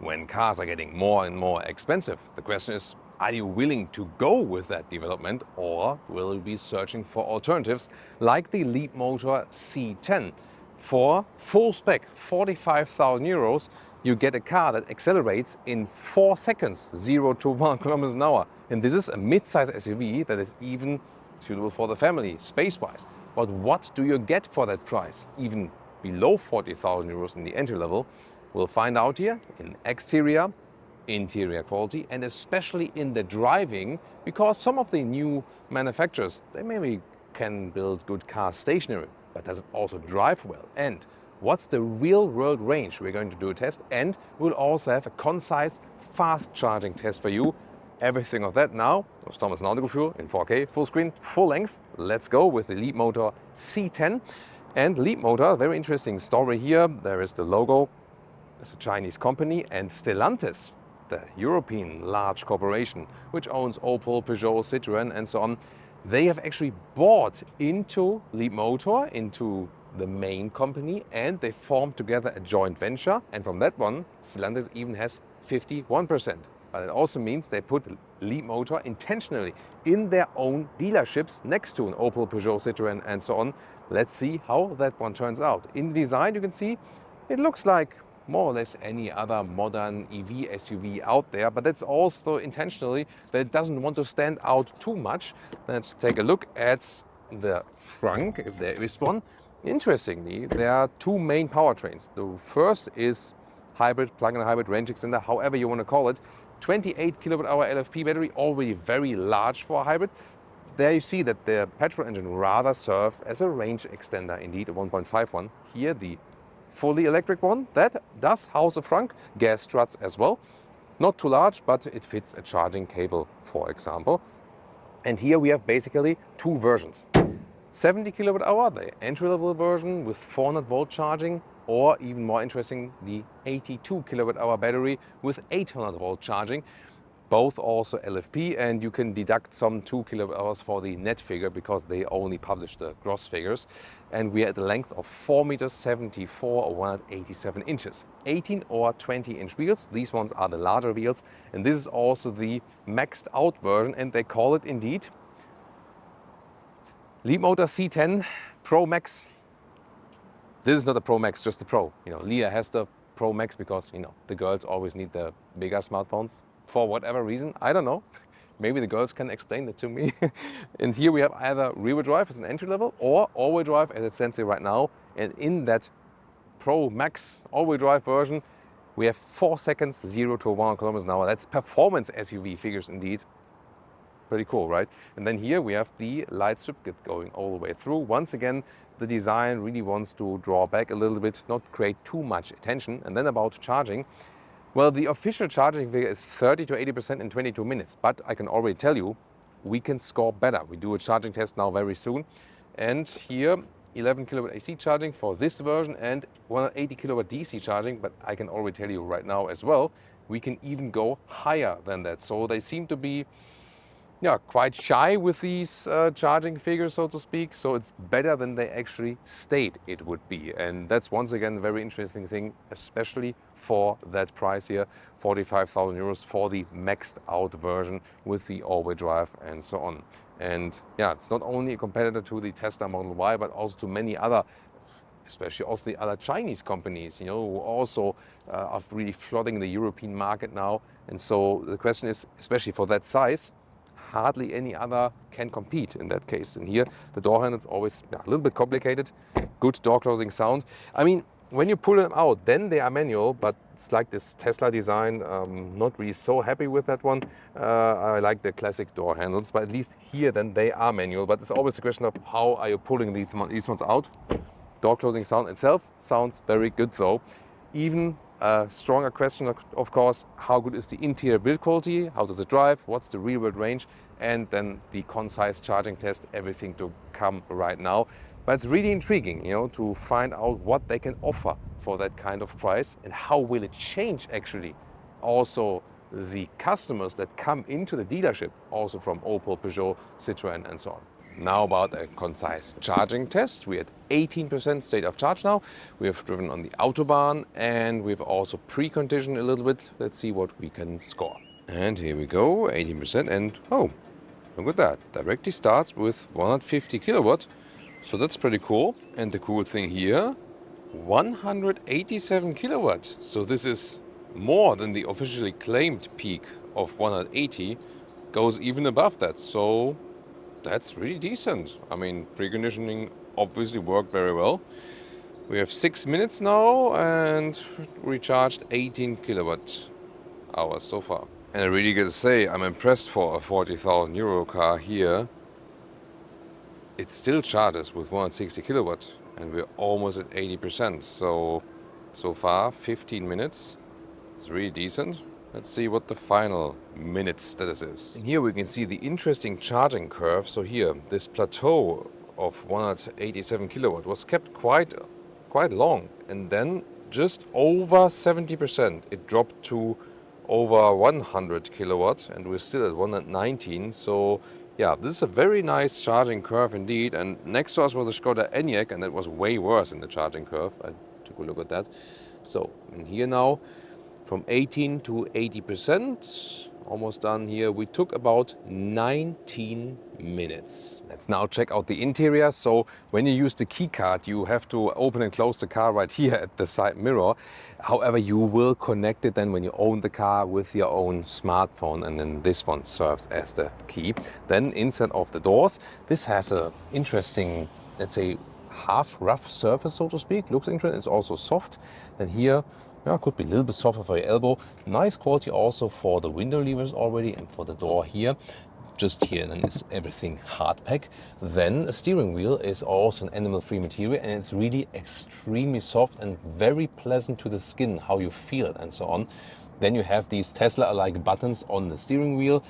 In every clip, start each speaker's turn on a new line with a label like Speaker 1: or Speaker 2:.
Speaker 1: when cars are getting more and more expensive, the question is, are you willing to go with that development, or will you be searching for alternatives like the Leapmotor C10? For full spec, 45,000 euros, you get a car that accelerates in 4 seconds, 0 to 1 kilometers an hour. And this is a mid-size SUV that is even suitable for the family, space-wise. But what do you get for that price? Even below 40,000 euros in the entry level? We'll find out here in exterior, interior quality, and especially in the driving, because some of the new manufacturers, they maybe can build good cars stationary, but does it also drive well? And what's the real world range? We're going to do a test, and we'll also have a concise fast charging test for you. Everything of that now with Thomas Nautical in 4K, full screen, full length. Let's go with the Leapmotor C10. And Leapmotor, very interesting story here. There is the logo, it's a Chinese company, and Stellantis, the European large corporation, which owns Opel, Peugeot, Citroën, and so on, they have actually bought into Leapmotor, into the main company, and they formed together a joint venture. And from that one, Stellantis even has 51%. But it also means they put Leapmotor intentionally in their own dealerships next to an Opel, Peugeot, Citroën, and so on. Let's see how that one turns out. In the design, you can see it looks like more or less any other modern EV SUV out there, but that's also intentionally that it doesn't want to stand out too much. Let's take a look at the front, if there is one. Interestingly, there are two main powertrains. The first is hybrid, plug-in hybrid, range extender, however you want to call it. 28 kilowatt-hour LFP battery, already very large for a hybrid. There you see that the petrol engine rather serves as a range extender, indeed a 1.5 one. Here the fully electric one, that does house a front, gas struts as well. Not too large, but it fits a charging cable, for example. And here we have basically two versions. 70 kilowatt-hour, the entry-level version with 400 volt charging, or even more interesting, the 82 kilowatt-hour battery with 800 volt charging. Both also LFP, and you can deduct some 2 kilowatt hours for the net figure because they only publish the gross figures. And we are at the length of 4 meters 74 or 187 inches. 18 or 20 inch wheels. These ones are the larger wheels. And this is also the maxed out version, and they call it indeed Leapmotor C10 Pro Max. This is not a Pro Max, just the Pro. You know, Leah has the Pro Max because, you know, the girls always need the bigger smartphones. For whatever reason, I don't know. Maybe the girls can explain that to me. And here we have either rear-wheel drive as an entry level or all-wheel drive as it stands here right now. And in that Pro Max all-wheel drive version, we have 4 seconds, 0 to 1 kilometers an hour. That's performance SUV figures indeed. Pretty cool, right? And then here we have the light strip kit going all the way through. Once again, the design really wants to draw back a little bit, not create too much attention. And then about charging. Well, the official charging figure is 30 to 80% in 22 minutes, but I can already tell you, we can score better. We do a charging test now very soon. And here, 11 kilowatt AC charging for this version and 180 kilowatt DC charging, but I can already tell you right now as well, we can even go higher than that. So they seem to be quite shy with these charging figures, so to speak. So it's better than they actually state it would be. And that's once again a very interesting thing, especially for that price here, 45,000 euros for the maxed out version with the all-wheel drive and so on. And yeah, it's not only a competitor to the Tesla Model Y, but also to many other, especially also the other Chinese companies, you know, who also are really flooding the European market now. And so the question is, especially for that size, hardly any other can compete in that case. And here, the door handle is always a little bit complicated. Good door closing sound. I mean, when you pull them out, then they are manual, but it's like this Tesla design. Not really so happy with that one. I like the classic door handles, but at least here then they are manual. But it's always a question of how are you pulling these ones out. Door closing sound itself sounds very good though. Even a stronger question, of course, how good is the interior build quality? How does it drive? What's the rear world range? And then the concise charging test, everything to come right now. But it's really intriguing, you know, to find out what they can offer for that kind of price and how will it change actually also the customers that come into the dealership, also from Opel, Peugeot, Citroën and so on. Now about a concise charging test. We're at 18% state of charge now. We have driven on the Autobahn and we've also preconditioned a little bit. Let's see what we can score. And here we go, 18%, and oh, look at that. Directly starts with 150 kilowatt. So that's pretty cool. And the cool thing here, 187 kilowatt. So this is more than the officially claimed peak of 180, goes even above that. So that's really decent. I mean, preconditioning obviously worked very well. We have 6 minutes now and recharged 18 kilowatt hours so far. And I really gotta say, I'm impressed for a 40,000 euro car here. It still charges with 160 kilowatt and we're almost at 80%. So far, 15 minutes. It's really decent. Let's see what the final minute status is. And here we can see the interesting charging curve. So here, this plateau of 187 kilowatt was kept quite long. And then just over 70%, it dropped to over 100 kilowatt and we're still at 119. So yeah, this is a very nice charging curve indeed. And next to us was a Skoda Enyaq and that was way worse in the charging curve. I took a look at that. So in here now, from 18 to 80%, almost done here. We took about 19 minutes. Let's now check out the interior. So when you use the key card, you have to open and close the car right here at the side mirror. However, you will connect it then when you own the car with your own smartphone, and then this one serves as the key. Then inside of the doors, this has a interesting, let's say, half rough surface, so to speak. Looks interesting. It's also soft. Then here, yeah, could be a little bit softer for your elbow. Nice quality also for the window levers already and for the door here. Just here, then is everything hard pack. Then a steering wheel is also an animal-free material and it's really extremely soft and very pleasant to the skin, how you feel it and so on. Then you have these Tesla-alike buttons on the steering wheel,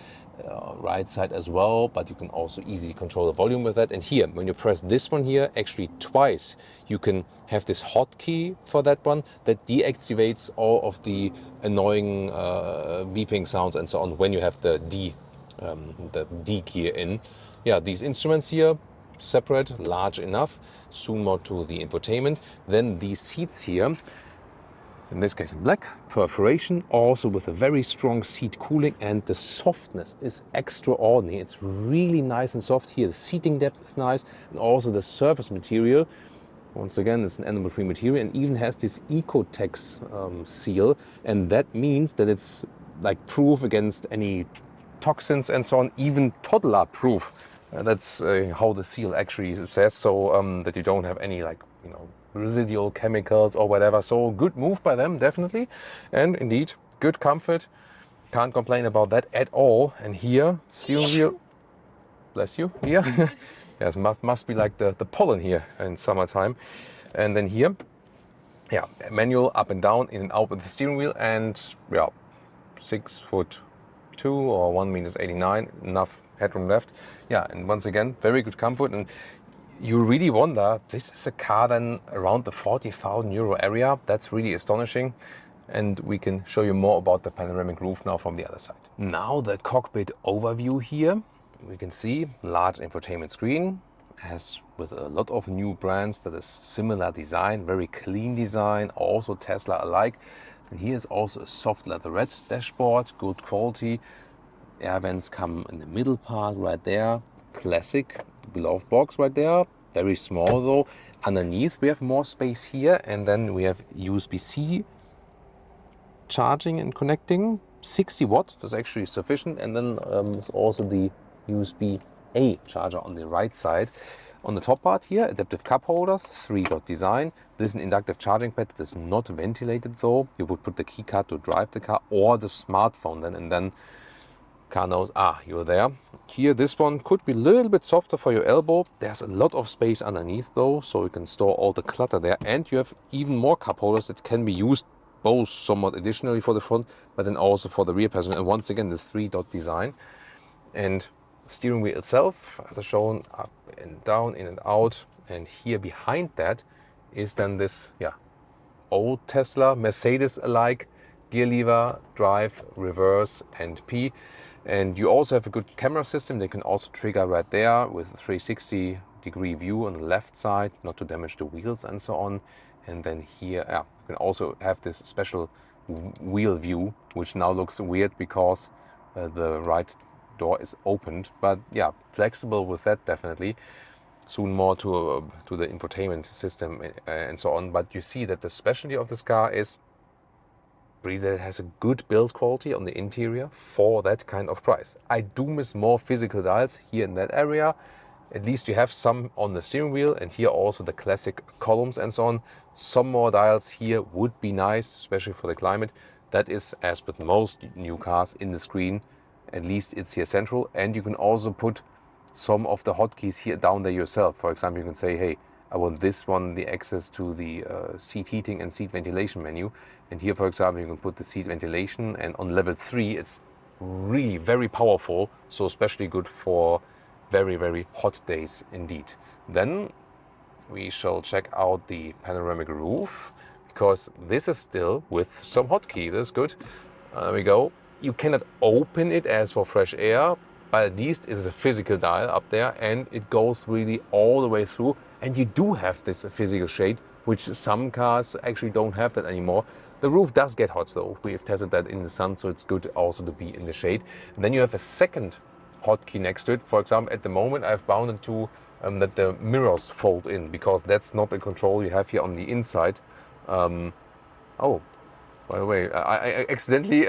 Speaker 1: right side as well, but you can also easily control the volume with that. And here, when you press this one here, actually twice, you can have this hotkey for that one that deactivates all of the annoying beeping sounds and so on when you have the D key in. Yeah, these instruments here, separate, large enough. Zoom more to the infotainment. Then these seats here, in this case in black, perforation, also with a very strong seat cooling, and the softness is extraordinary. It's really nice and soft here. The seating depth is nice, and also the surface material, once again, it's an animal-free material and even has this Ecotex seal, and that means that it's like proof against any toxins and so on, even toddler proof. That's how the seal actually says, so that you don't have any, like, you know, residual chemicals or whatever. So good move by them, definitely. And indeed, good comfort. Can't complain about that at all. And here, steering wheel, bless you, here. Yes, must be like the pollen here in summertime. And then here, yeah, manual up and down, in and out with the steering wheel. And yeah, 6'2" or 1.89 m, enough headroom left. Yeah, and once again, very good comfort. And you really wonder, this is a car then around the 40,000 euro area. That's really astonishing. And we can show you more about the panoramic roof now from the other side. Now the cockpit overview here. We can see large infotainment screen, as with a lot of new brands that is similar design, very clean design, also Tesla alike. And here is also a soft leatherette dashboard, good quality. Air vents come in the middle part right there. Classic glove box right there, very small though. Underneath we have more space here, and then we have USB-C charging and connecting. 60 watts, that's actually sufficient. And then also the USB-A charger on the right side. On the top part here, adaptive cup holders, 3-dot design. This is an inductive charging pad that is not ventilated though. You would put the key card to drive the car or the smartphone then, and then car knows, you're there. Here, this one could be a little bit softer for your elbow. There's a lot of space underneath though, so you can store all the clutter there. And you have even more cup holders that can be used both somewhat additionally for the front, but then also for the rear passenger. And once again, the 3-dot design. And steering wheel itself, as I shown, up and down, in and out. And here behind that is then this, old Tesla, Mercedes alike gear lever, drive, reverse and P. And you also have a good camera system. They can also trigger right there with a 360-degree view on the left side, not to damage the wheels and so on. And then here, you can also have this special wheel view, which now looks weird because the right door is opened. But yeah, flexible with that definitely. Soon more to the infotainment system and so on. But you see that the specialty of this car is really that it has a good build quality on the interior for that kind of price. I do miss more physical dials here in that area. At least you have some on the steering wheel, and here also the classic columns and so on. Some more dials here would be nice, especially for the climate. That is, as with most new cars, in the screen. At least it's here central, and you can also put some of the hotkeys here down there yourself. For example, you can say, hey, I want this one, the access to the seat heating and seat ventilation menu. And here, for example, you can put the seat ventilation, and on level 3, it's really very powerful. So especially good for very, very hot days indeed. Then we shall check out the panoramic roof, because this is still with some hotkey. That's good. There we go. You cannot open it as for fresh air, but at least it is a physical dial up there, and it goes really all the way through. And you do have this physical shade, which some cars actually don't have that anymore. The roof does get hot though. We've tested that in the sun, so it's good also to be in the shade. And then you have a second hotkey next to it. For example, at the moment I've bound it to that the mirrors fold in, because that's not the control you have here on the inside. Oh, by the way, I accidentally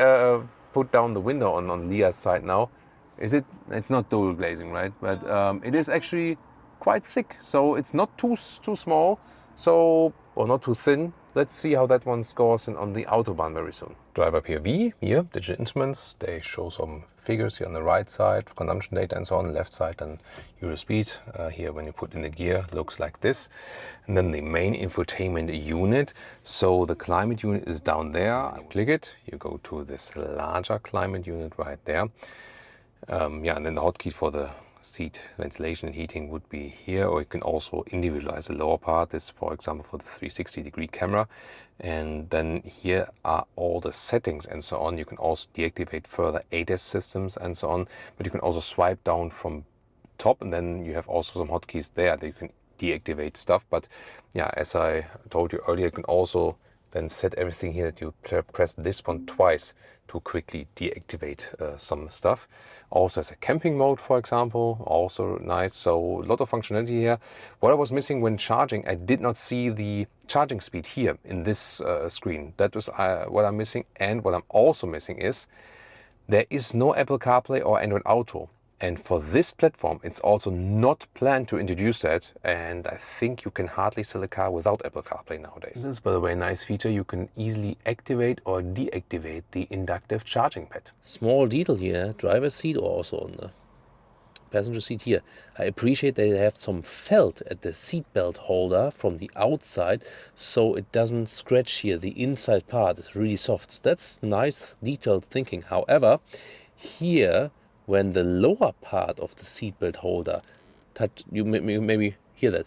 Speaker 1: put down the window on Leah's side now. It's not dual glazing, right? But it is actually quite thick, so it's not too small, or not too thin. Let's see how that one scores on the Autobahn very soon. Driver POV, here, digital instruments. They show some figures here on the right side, consumption data and so on. Left side, and euro speed. Here, when you put in the gear, looks like this. And then the main infotainment unit. So the climate unit is down there. You click it, you go to this larger climate unit right there. And then the hotkey for the seat ventilation and heating would be here, or you can also individualize the lower part. This, for example, for the 360-degree camera. And then here are all the settings and so on. You can also deactivate further ADAS systems and so on, but you can also swipe down from top, and then you have also some hotkeys there that you can deactivate stuff. But yeah, as I told you earlier, you can also then set everything here that you press this one twice to quickly deactivate some stuff. Also as a camping mode, for example, also nice. So a lot of functionality here. What I was missing when charging, I did not see the charging speed here in this screen. That was what I'm missing. And what I'm also missing is there is no Apple CarPlay or Android Auto. And for this platform, it's also not planned to introduce that. And I think you can hardly sell a car without Apple CarPlay nowadays. This is, by the way, a nice feature. You can easily activate or deactivate the inductive charging pad. Small detail here, driver's seat, or also on the passenger seat here. I appreciate that they have some felt at the seatbelt holder from the outside, so it doesn't scratch here. The inside part is really soft. So that's nice, detailed thinking. However, here, when the lower part of the seatbelt holder touch, you maybe hear that.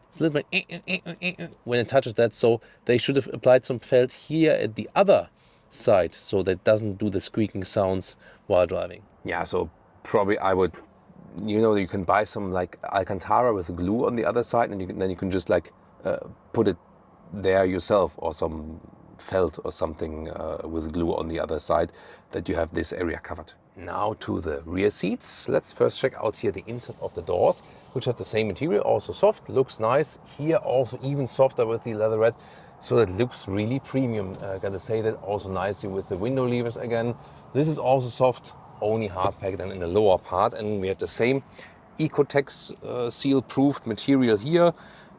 Speaker 1: It's a little bit when it touches that, so they should have applied some felt here at the other side, so that doesn't do the squeaking sounds while driving. Yeah, so probably I would, you can buy some like Alcantara with glue on the other side, and then you can just like put it there yourself, or some felt or something with glue on the other side, that you have this area covered. Now to the rear seats. Let's first check out here the inside of the doors, which have the same material, also soft, looks nice. Here also even softer with the leatherette, so it looks really premium. Gotta say that, also nicely with the window levers again. This is also soft, only hard packed and in the lower part, and we have the same Ecotex seal-proofed material here.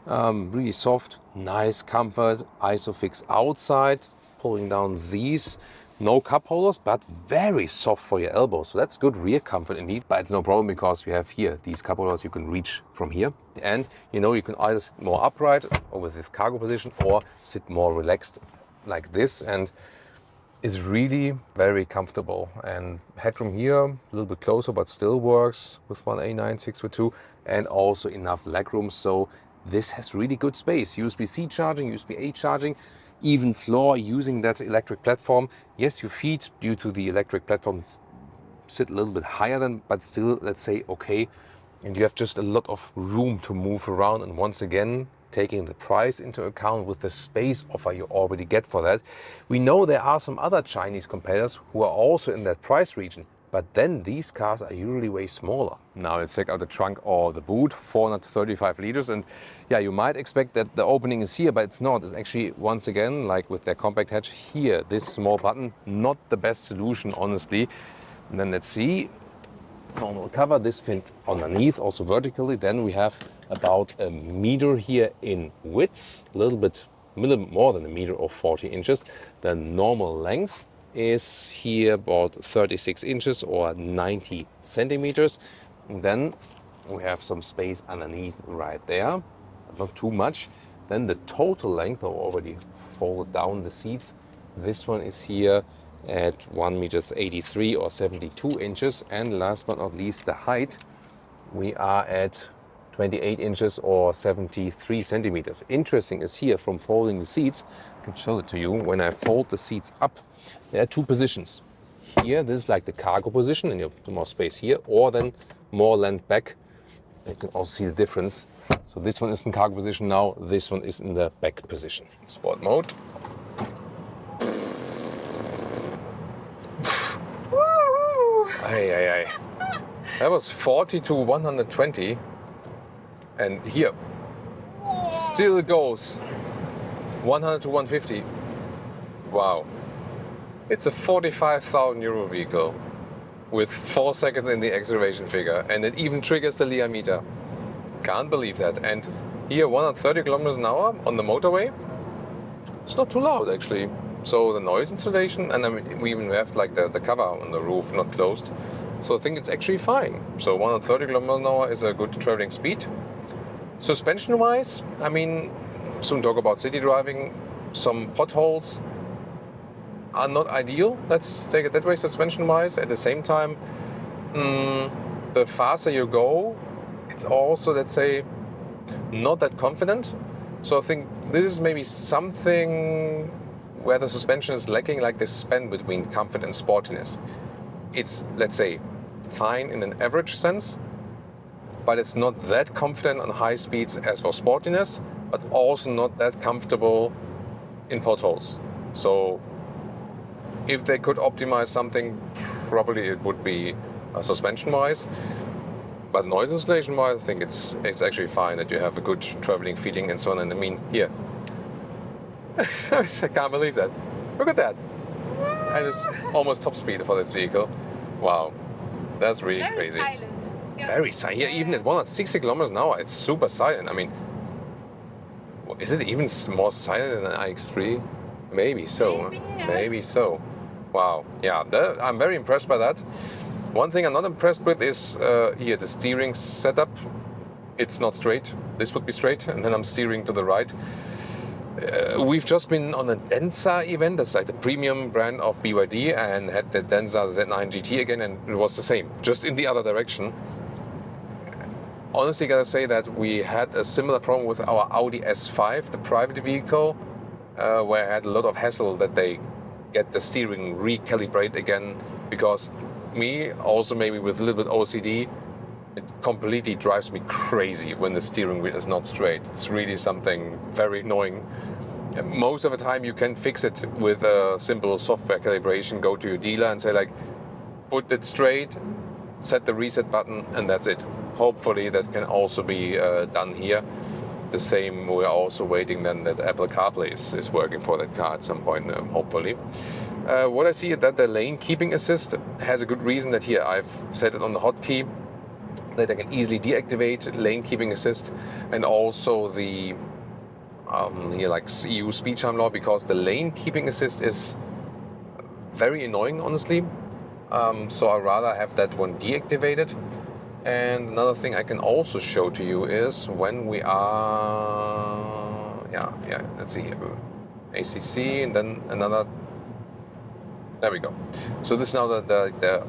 Speaker 1: Really soft, nice comfort, ISOFIX outside, pulling down these. No cup holders, but very soft for your elbows. So that's good rear comfort indeed, but it's no problem because you have here these cup holders you can reach from here. And you can either sit more upright or with this cargo position, or sit more relaxed like this, and is really very comfortable. And headroom here, a little bit closer, but still works with 1A9 6x2, and also enough legroom. So this has really good space. USB-C charging, USB-A charging. even floor using that electric platform. Yes, your feet, due to the electric platform, sit a little bit higher than, but still, let's say, okay. And you have just a lot of room to move around. And once again, taking the price into account with the space offer you already get for that. We know there are some other Chinese competitors who are also in that price region, but then these cars are usually way smaller. Now let's check out the trunk or the boot, 435 liters. And yeah, you might expect that the opening is here, but it's not. It's actually, once again, like with their compact hatch here, this small button, not the best solution, honestly. And then let's see. Normal cover, this fits underneath, also vertically. Then we have about a meter here in width, a little bit more than a meter or 40 inches. The normal length is here about 36 inches or 90 centimeters. And then we have some space underneath right there, not too much. Then the total length, I already folded down the seats. This one is here at 1 meters 83 or 72 inches. And last but not least, the height, we are at 28 inches or 73 centimeters. Interesting is here from folding the seats, I can show it to you. When I fold the seats up, there are two positions. Here, this is like the cargo position, and you have more space here, or then more land back. You can also see the difference. So this one is in cargo position now, this one is in the back position. Sport mode. Ay. That was 40 to 120, and here still goes 100 to 150. Wow. It's a 45,000 euro vehicle with 4 seconds in the acceleration figure, and it even triggers the Lear meter. Can't believe that. And here 130 kilometers an hour on the motorway. It's not too loud actually. So the noise insulation, and I mean, we even have like the cover on the roof not closed. So I think it's actually fine. So 130 kilometers an hour is a good traveling speed. Suspension wise, I mean, soon talk about city driving. Some potholes are not ideal, let's take it that way, suspension wise. At the same time, the faster you go, it's also, let's say, not that confident. So I think this is maybe something where the suspension is lacking, like this span between comfort and sportiness. It's, let's say, fine in an average sense, but it's not that confident on high speeds as for sportiness, but also not that comfortable in potholes. So if they could optimize something, probably it would be suspension-wise. But noise insulation-wise, I think it's actually fine that you have a good traveling feeling and so on. And I mean, here, I can't believe that. Look at that. And it's almost top speed for this vehicle. Wow, that's really crazy.
Speaker 2: Silent. Yeah.
Speaker 1: Very silent. Yeah, even at 160 kilometers an hour, it's super silent. I mean, is it even more silent than an iX3? Maybe so. Maybe so. Wow. Yeah, I'm very impressed by that. One thing I'm not impressed with is here the steering setup. It's not straight. This would be straight, and then I'm steering to the right. We've just been on a Denza event, that's like the premium brand of BYD, and had the Denza Z9 GT again, and it was the same, just in the other direction. Honestly, gotta say that we had a similar problem with our Audi S5, the private vehicle, where I had a lot of hassle that they get the steering recalibrate again, because me, also maybe with a little bit OCD, it completely drives me crazy when the steering wheel is not straight. It's really something very annoying. Most of the time you can fix it with a simple software calibration. Go to your dealer and say like, put it straight, set the reset button, and that's it. Hopefully that can also be done here. The same, we're also waiting then that Apple CarPlay is working for that car at some point, hopefully. What I see is that the lane keeping assist has a good reason that here I've set it on the hotkey, that I can easily deactivate lane keeping assist, and also the here like EU speed chime law, because the lane keeping assist is very annoying, honestly. So I'd rather have that one deactivated. And another thing I can also show to you is when we are, let's see here, ACC, and then another. There we go. So this is now the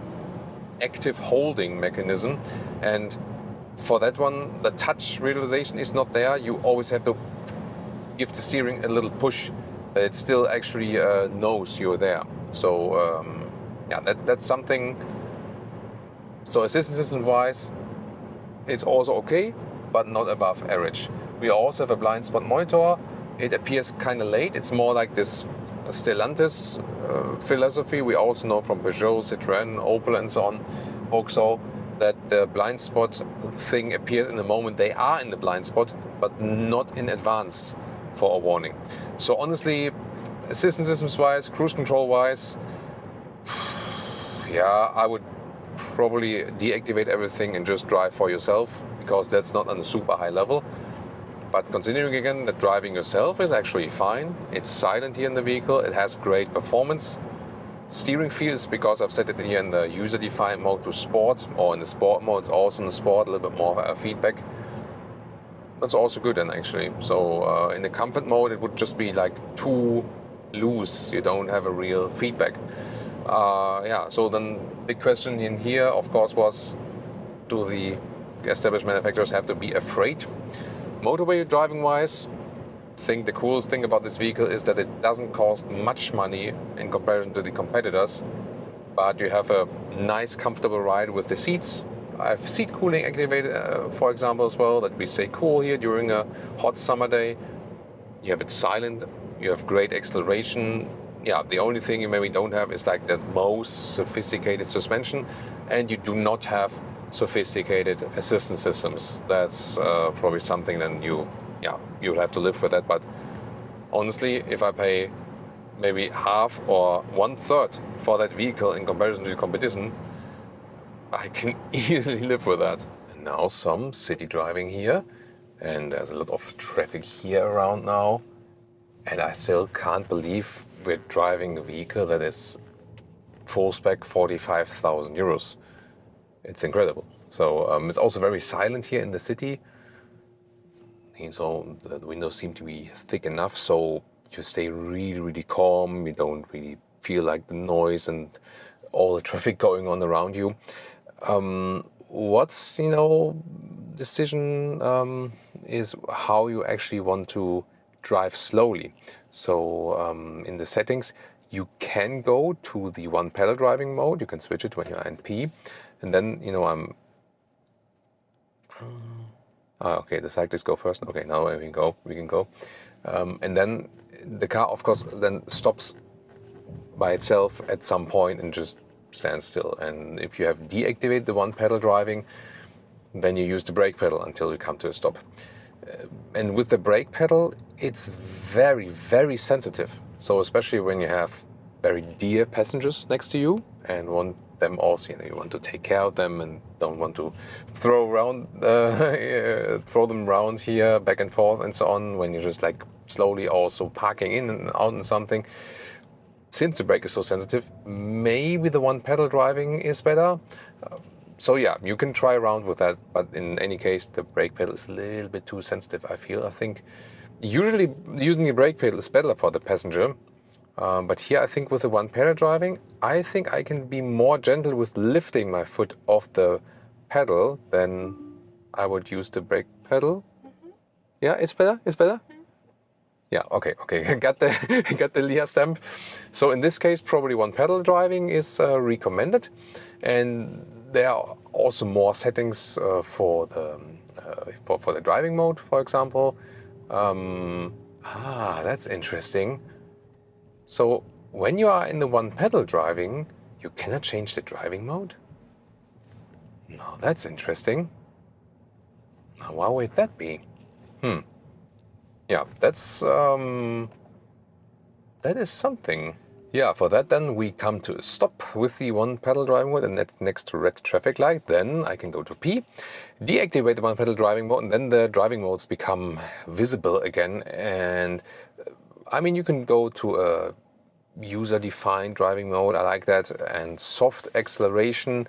Speaker 1: active holding mechanism, and for that one the touch realization is not there. You always have to give the steering a little push that it still actually knows you're there. So yeah, that's something. So assistance system wise, it's also okay, but not above average. We also have a blind spot monitor. It appears kind of late. It's more like this Stellantis philosophy. We also know from Peugeot, Citroën, Opel and so on, Vauxhall, that the blind spot thing appears in the moment they are in the blind spot, but not in advance for a warning. So honestly, assistance systems wise, cruise control wise, yeah, I would probably deactivate everything and just drive for yourself, because that's not on a super high level. But considering again that driving yourself is actually fine, it's silent here in the vehicle, it has great performance. Steering feels, because I've set it here in the user-defined mode to sport, or in the sport mode, it's also in the sport, a little bit more feedback. That's also good then actually. So in the comfort mode it would just be like too loose, you don't have a real feedback. Yeah, so then big question in here of course was, do the established manufacturers have to be afraid? Motorway driving wise, I think the coolest thing about this vehicle is that it doesn't cost much money in comparison to the competitors, but you have a nice comfortable ride with the seats. I have seat cooling activated for example as well, that we stay cool here during a hot summer day. You have it silent, you have great acceleration. Yeah, the only thing you maybe don't have is like the most sophisticated suspension, and you do not have sophisticated assistance systems. That's probably something then you'll have to live with that. But honestly, if I pay maybe half or 1/3 for that vehicle in comparison to the competition, I can easily live with that. And now some city driving here, and there's a lot of traffic here around now, and I still can't believe we're driving a vehicle that is full spec 45,000 euros. It's incredible. So it's also very silent here in the city. And so the windows seem to be thick enough, so you stay really, really calm. You don't really feel like the noise and all the traffic going on around you. What's decision is how you actually want to drive slowly. So in the settings, you can go to the one pedal driving mode. You can switch it when you're in P, and then okay, the cyclists go first. Okay, now we can go, and then the car, of course, then stops by itself at some point and just stands still. And if you have deactivated the one pedal driving, then you use the brake pedal until you come to a stop. And with the brake pedal, it's very, very sensitive. So especially when you have very dear passengers next to you and want them also, you want to take care of them and don't want to throw them around here back and forth and so on, when you're just like slowly also parking in and out and something. Since the brake is so sensitive, maybe the one pedal driving is better. So yeah, you can try around with that, but in any case, the brake pedal is a little bit too sensitive, I feel. I think usually using the brake pedal is better for the passenger. But here I think with the one pedal driving, I think I can be more gentle with lifting my foot off the pedal than I would use the brake pedal. Mm-hmm. Yeah, it's better? It's better? Mm-hmm. Yeah, okay, got the Leah stamp. So in this case, probably one pedal driving is recommended. And there are also more settings for the driving mode, for example. That's interesting. So when you are in the one pedal driving, you cannot change the driving mode? No, that's interesting. Now, why would that be? Yeah, that is something. Yeah, for that then we come to a stop with the one pedal driving mode, and that's next to red traffic light. Then I can go to P, deactivate the one pedal driving mode, and then the driving modes become visible again. And I mean, you can go to a user-defined driving mode, I like that, and soft acceleration,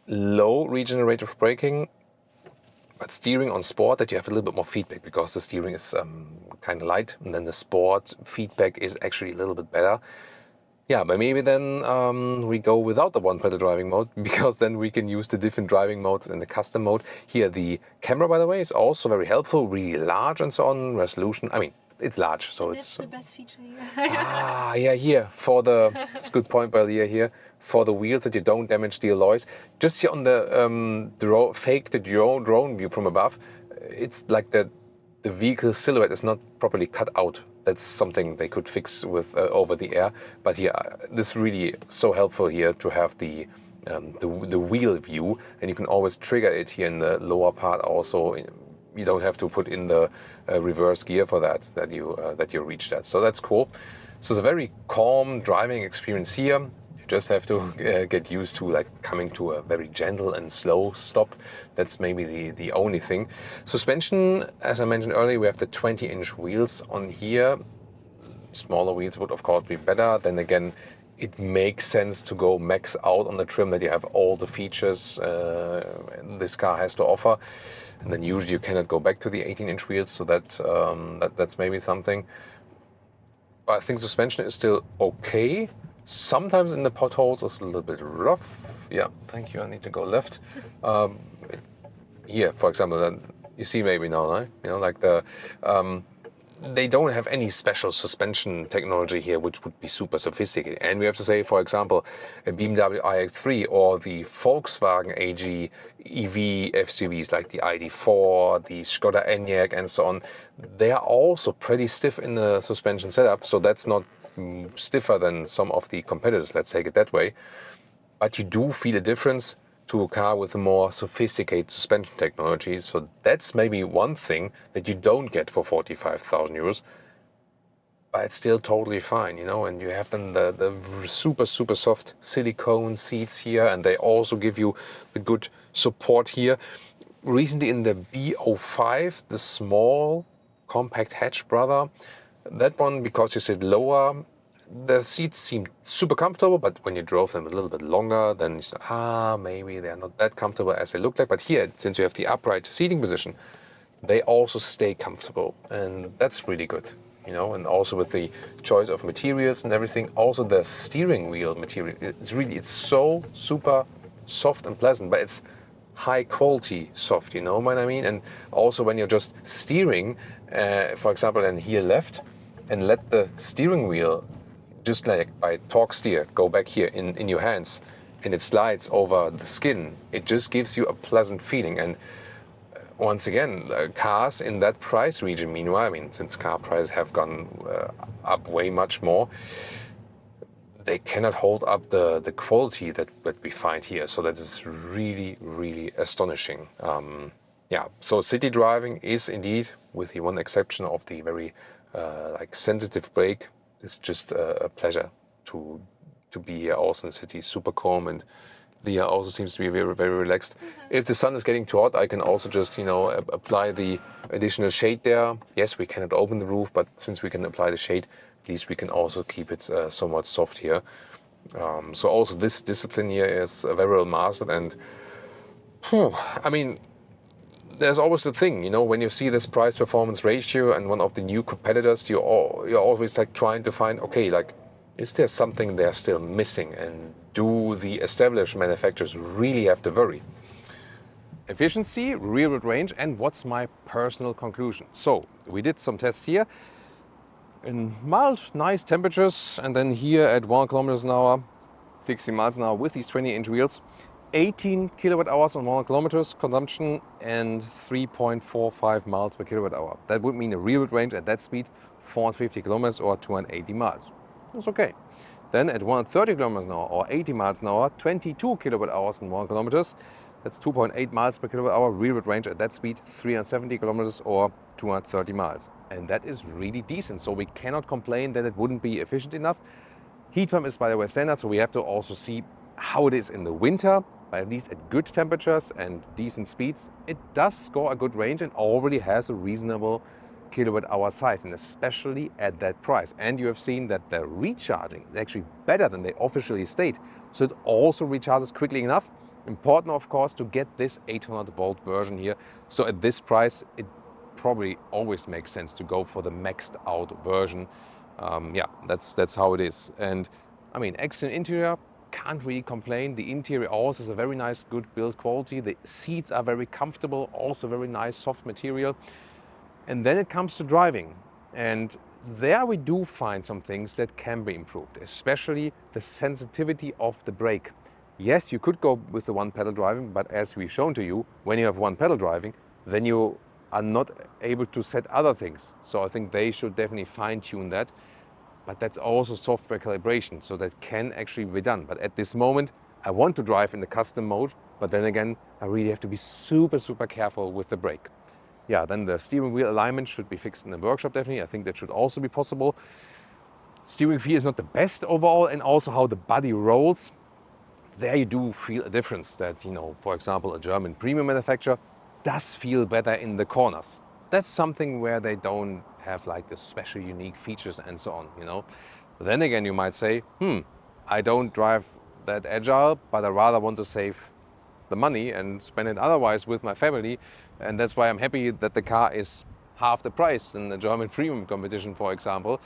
Speaker 1: low regenerative braking, but steering on sport, that you have a little bit more feedback because the steering is kind of light, and then the sport feedback is actually a little bit better. Yeah, but maybe then we go without the one pedal driving mode, because then we can use the different driving modes in the custom mode. Here the camera, by the way, is also very helpful, really large and so on, resolution. I mean, it's large, so
Speaker 2: That's
Speaker 1: it's
Speaker 2: the best feature here.
Speaker 1: yeah, here for the it's a good point by Leah here for the wheels that you don't damage the alloys. Just here on the fake the drone view from above, it's like the vehicle silhouette is not properly cut out. That's something they could fix with over the air. But yeah, this really so helpful here to have the wheel view, and you can always trigger it here in the lower part also. You don't have to put in the reverse gear for that you reach that. So that's cool. So it's a very calm driving experience here. You just have to get used to like coming to a very gentle and slow stop. That's maybe the only thing. Suspension, as I mentioned earlier, we have the 20-inch wheels on here. Smaller wheels would of course be better. Then again, it makes sense to go max out on the trim that you have all the features this car has to offer. And then usually you cannot go back to the 18-inch wheels, so that's maybe something. But I think suspension is still okay. Sometimes in the potholes it's a little bit rough. Yeah, thank you. I need to go left. Here, for example, you see maybe now, right? You know, like they don't have any special suspension technology here, which would be super sophisticated. And we have to say, for example, a BMW iX3 or the Volkswagen AG EV SUVs like the ID4, the Skoda Enyaq, and so on, they are also pretty stiff in the suspension setup. So that's not stiffer than some of the competitors, let's take it that way. But you do feel a difference to a car with a more sophisticated suspension technology. So that's maybe one thing that you don't get for 45,000 euros, but it's still totally fine, you know. And you have then the super soft silicone seats here, and they also give you the good support here. Recently in the B05, the small compact hatch brother, that one, because you sit lower, the seats seem super comfortable, but when you drove them a little bit longer, then you say, maybe they're not that comfortable as they look like. But here, since you have the upright seating position, they also stay comfortable, and that's really good, you know. And also with the choice of materials and everything, also the steering wheel material, it's so super soft and pleasant, but it's high quality soft, you know what I mean? And also when you're just steering, for example, and here left, and let the steering wheel just like by torque steer go back here in your hands, and it slides over the skin, it just gives you a pleasant feeling. And once again, cars in that price region, meanwhile, I mean, since car prices have gone up way much more, they cannot hold up the quality that we find here. So that is really astonishing. Yeah, so city driving is indeed, with the one exception of the very like sensitive brake, it's just a pleasure to be here also in the city. Super calm, and Leah also seems to be very relaxed. If the sun is getting too hot, I can also just, you know, apply the additional shade there. Yes, we cannot open the roof, but since we can apply the shade, at least we can also keep it somewhat soft here. So also this discipline here is very well mastered. And I mean, there's always the thing, you know, when you see this price-performance ratio and one of the new competitors, you're always like trying to find, okay, like, is there something they're still missing? And do the established manufacturers really have to worry? Efficiency, rear-wheel range, and what's my personal conclusion? So we did some tests here in mild, nice temperatures, and then here at 1 kilometers an hour, 60 miles an hour with these 20-inch wheels. 18 kilowatt hours on 1 kilometers consumption and 3.45 miles per kilowatt hour. That would mean a rear range at that speed 450 kilometers or 280 miles. That's okay. Then at 130 kilometers an hour or 80 miles an hour, 22 kilowatt hours on 1 kilometers. That's 2.8 miles per kilowatt hour. Rear range at that speed 370 kilometers or 230 miles. And that is really decent. So we cannot complain that it wouldn't be efficient enough. Heat pump is, by the way, standard, so we have to also see how it is in the winter. But at least at good temperatures and decent speeds, it does score a good range and already has a reasonable kilowatt hour size, and especially at that price. And you have seen that the recharging is actually better than they officially state. So it also recharges quickly enough. Important, of course, to get this 800 volt version here. So at this price, it probably always makes sense to go for the maxed out version. Yeah, that's how it is. And I mean, excellent interior. Can't really complain. The interior also is a very nice, good build quality. The seats are very comfortable, also very nice, soft material. And then it comes to driving. And there we do find some things that can be improved, especially the sensitivity of the brake. Yes, you could go with the one pedal driving, but as we've shown to you, when you have one pedal driving, then you are not able to set other things. So I think they should definitely fine-tune that. But that's also software calibration, so that can actually be done. But at this moment, I want to drive in the custom mode, but then again, I really have to be super, super careful with the brake. Yeah, then the steering wheel alignment should be fixed in the workshop, definitely. I think that should also be possible. Steering feel is not the best overall, and also how the body rolls. There you do feel a difference that, you know, for example, a German premium manufacturer does feel better in the corners. That's something where they don't have like the special unique features and so on, you know. But then again, you might say, I don't drive that agile, but I rather want to save the money and spend it otherwise with my family. And that's why I'm happy that the car is half the price in the German premium competition, for example,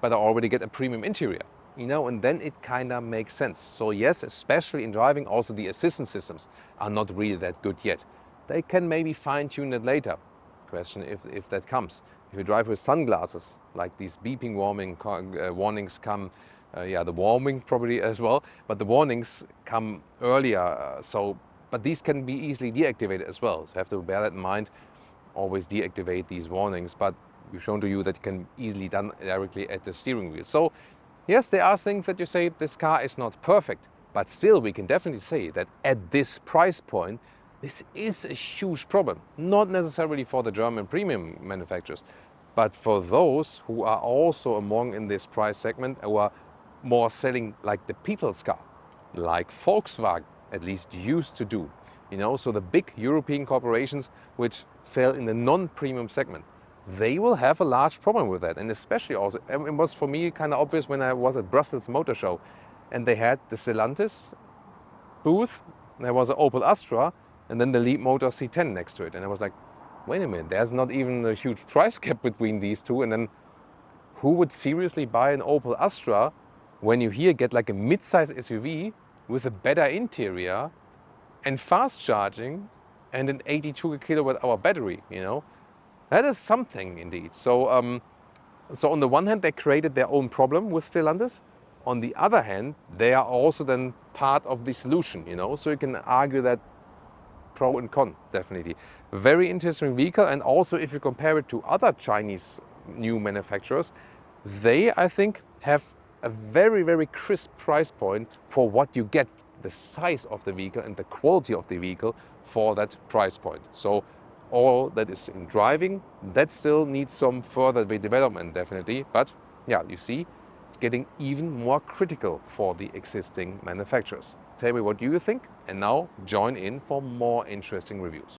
Speaker 1: but I already get a premium interior, you know, and then it kind of makes sense. So yes, especially in driving, also the assistance systems are not really that good yet. They can maybe fine-tune it later. Question if that comes. If you drive with sunglasses, like these beeping warnings come, the warming probably as well, but the warnings come earlier. But these can be easily deactivated as well. So you have to bear that in mind. Always deactivate these warnings, but we've shown to you that it can easily be done directly at the steering wheel. So yes, there are things that you say this car is not perfect, but still we can definitely say that at this price point, this is a huge problem. Not necessarily for the German premium manufacturers, but for those who are also among in this price segment, who are more selling like the people's car, like Volkswagen at least used to do. You know, so the big European corporations which sell in the non-premium segment, they will have a large problem with that. And especially also, it was for me kind of obvious when I was at Brussels Motor Show and they had the Stellantis booth, there was an Opel Astra, and then the Leapmotor C10 next to it. And I was like, wait a minute, there's not even a huge price gap between these two. And then who would seriously buy an Opel Astra when you here get like a mid-size SUV with a better interior and fast charging and an 82 kilowatt hour battery, you know? That is something indeed. So on the one hand, they created their own problem with Stellantis. On the other hand, they are also then part of the solution, you know? So you can argue that pro and con, definitely. Very interesting vehicle, and also if you compare it to other Chinese new manufacturers, they, I think, have a very, very crisp price point for what you get, the size of the vehicle and the quality of the vehicle for that price point. So all that is in driving, that still needs some further development, definitely. But yeah, you see, it's getting even more critical for the existing manufacturers. Tell me what you think, and now join in for more interesting reviews.